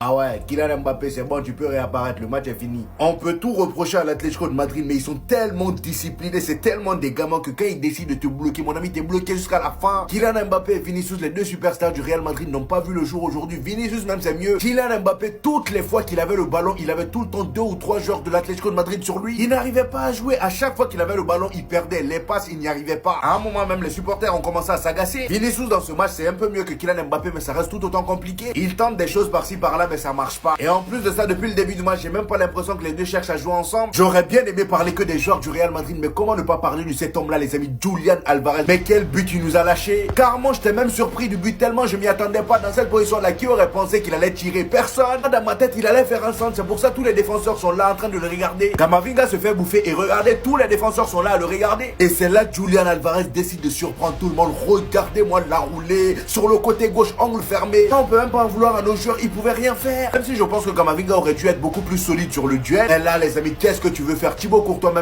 Ah ouais, Kylian Mbappé, c'est bon, tu peux réapparaître, le match est fini. On peut tout reprocher à l'Atlético de Madrid, mais ils sont tellement disciplinés, c'est tellement des gamins que quand ils décident de te bloquer, mon ami, t'es bloqué jusqu'à la fin. Kylian Mbappé et Vinicius, les deux superstars du Real Madrid, n'ont pas vu le jour aujourd'hui. Vinicius même, c'est mieux. Kylian Mbappé, toutes les fois qu'il avait le ballon, il avait tout le temps 2 ou 3 joueurs de l'Atlético de Madrid sur lui. Il n'arrivait pas à jouer. À chaque fois qu'il avait le ballon, il perdait. Les passes, il n'y arrivait pas. À un moment même, les supporters ont commencé à s'agacer. Vinicius, dans ce match, c'est un peu mieux que Kylian Mbappé, mais ça reste tout autant compliqué. Il tente des choses par-ci, par-là, mais ça marche pas. Et en plus de ça, depuis le début du match, j'ai même pas l'impression que les deux cherchent à jouer ensemble. J'aurais bien aimé parler que des joueurs du Real Madrid, mais comment ne pas parler de cet homme-là, les amis, Julian Alvarez. Mais quel but il nous a lâché. Carrément, j'étais même surpris du but tellement je m'y attendais pas. Dans cette position-là, qui aurait pensé qu'il allait tirer? Personne. Dans ma tête, il allait faire un centre. C'est pour ça que tous les défenseurs sont là en train de le regarder. Kamavinga se fait bouffer et regardez, tous les défenseurs sont là à le regarder. Et c'est là que Julian Alvarez décide de surprendre tout le monde. Regardez-moi la rouler sur le côté gauche, angle fermé. On peut même pas en vouloir à nos joueurs, ils pouvaient rien faire. Même si je pense que Kamavinga aurait dû être beaucoup plus solide sur le duel. Et là, les amis, qu'est-ce que tu veux faire? Thibaut Courtois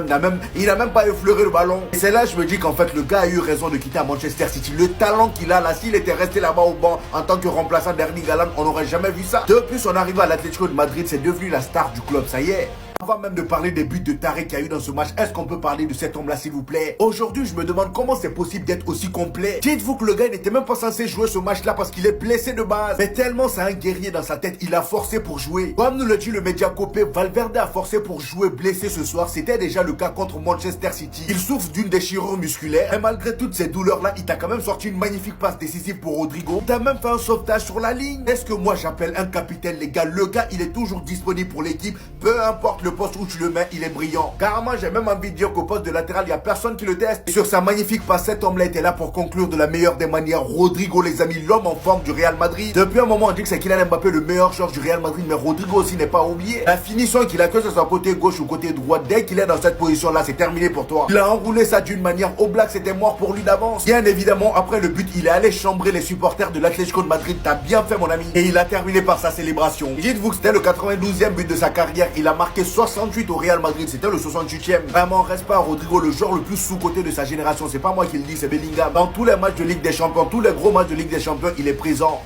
il a même pas effleuré le ballon. Et c'est là que je me dis qu'en fait, le gars a eu raison de quitter à Manchester City. Le talent qu'il a là, s'il était resté là-bas au banc en tant que remplaçant d'Erling Haaland, on n'aurait jamais vu ça. Depuis son arrivée à l'Atlético de Madrid, c'est devenu la star du club, ça y est. Avant même de parler des buts de taré qu'il y a eu dans ce match, est-ce qu'on peut parler de cet homme-là, s'il vous plaît? Aujourd'hui, je me demande comment c'est possible d'être aussi complet. Dites-vous que le gars n'était même pas censé jouer ce match-là parce qu'il est blessé de base. Mais tellement c'est un guerrier dans sa tête, il a forcé pour jouer. Comme nous le dit le média Copé, Valverde a forcé pour jouer blessé ce soir. C'était déjà le cas contre Manchester City. Il souffre d'une déchirure musculaire. Et malgré toutes ces douleurs-là, il t'a quand même sorti une magnifique passe décisive pour Rodrigo. T'as même fait un sauvetage sur la ligne. Est-ce que moi j'appelle un capitaine, les gars? Le gars, il est toujours disponible pour l'équipe. Peu importe le poste où tu le mets, il est brillant. Carrément, j'ai même envie de dire qu'au poste de latéral, il n'y a personne qui le teste. Et sur sa magnifique passe, cet homme-là était là pour conclure de la meilleure des manières. Rodrigo, les amis, l'homme en forme du Real Madrid. Depuis un moment, on dit que c'est Kylian Mbappé le meilleur joueur du Real Madrid, mais Rodrigo aussi n'est pas oublié. La finition qu'il a, que ce soit côté gauche ou côté droit, dès qu'il est dans cette position-là, c'est terminé pour toi. Il a enroulé ça d'une manière Oblak, c'était mort pour lui d'avance. Bien évidemment, après le but, il est allé chambrer les supporters de l'Atlético de Madrid. T'as bien fait, mon ami. Et il a terminé par sa célébration. Dites-vous que c'était le 92e but de sa carrière. Il a marqué 68 au Real Madrid. C'était le 68e. Vraiment, reste pas Rodrigo, le joueur le plus sous-coté de sa génération. C'est pas moi qui le dis, c'est Bellingham. Dans tous les matchs de Ligue des Champions, tous les gros matchs de Ligue des Champions, il est présent.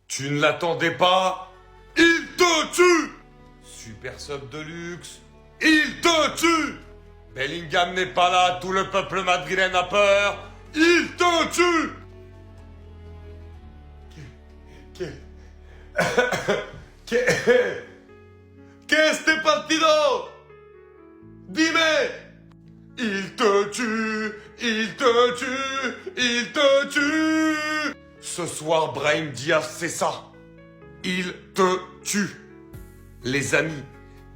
Tu ne l'attendais pas? Il te tue! Super sub de luxe. Il te tue! Bellingham n'est pas là, tout le peuple madrilène a peur. Il te tue! Qu'est-ce que partido? Dime! Il te tue! Il te tue! Il te tue! Ce soir, Brahim Diaz, c'est ça. Il te tue. Les amis,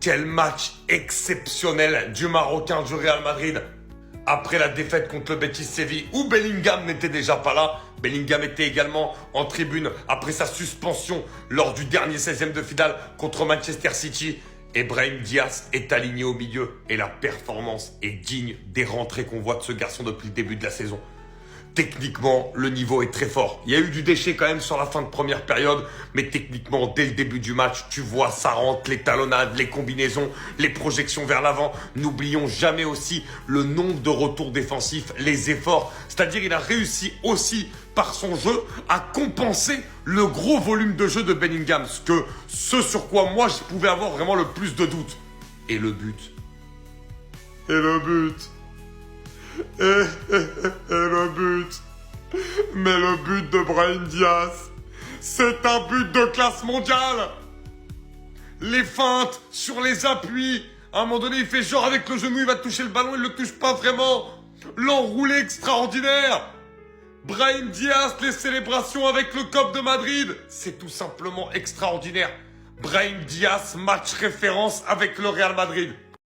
quel match exceptionnel du Marocain du Real Madrid. Après la défaite contre le Betis Séville, où Bellingham n'était déjà pas là. Bellingham était également en tribune après sa suspension lors du dernier 16e de finale contre Manchester City. Et Brahim Diaz est aligné au milieu et la performance est digne des rentrées qu'on voit de ce garçon depuis le début de la saison. Techniquement, le niveau est très fort. Il y a eu du déchet quand même sur la fin de première période, mais techniquement, dès le début du match, tu vois, ça rentre, les talonnades, les combinaisons, les projections vers l'avant. N'oublions jamais aussi le nombre de retours défensifs, les efforts. C'est-à-dire, il a réussi aussi, par son jeu, à compenser le gros volume de jeu de Bellingham. Ce sur quoi moi, je pouvais avoir vraiment le plus de doutes. Et le but. Et le but. Et le but. Mais le but de Brahim Diaz, c'est un but de classe mondiale. Les feintes sur les appuis. À un moment donné, il fait genre avec le genou, il va toucher le ballon, il ne le touche pas vraiment. L'enroulé extraordinaire. Brahim Diaz, les célébrations avec le COP de Madrid. C'est tout simplement extraordinaire. Brahim Diaz, match référence avec le Real Madrid.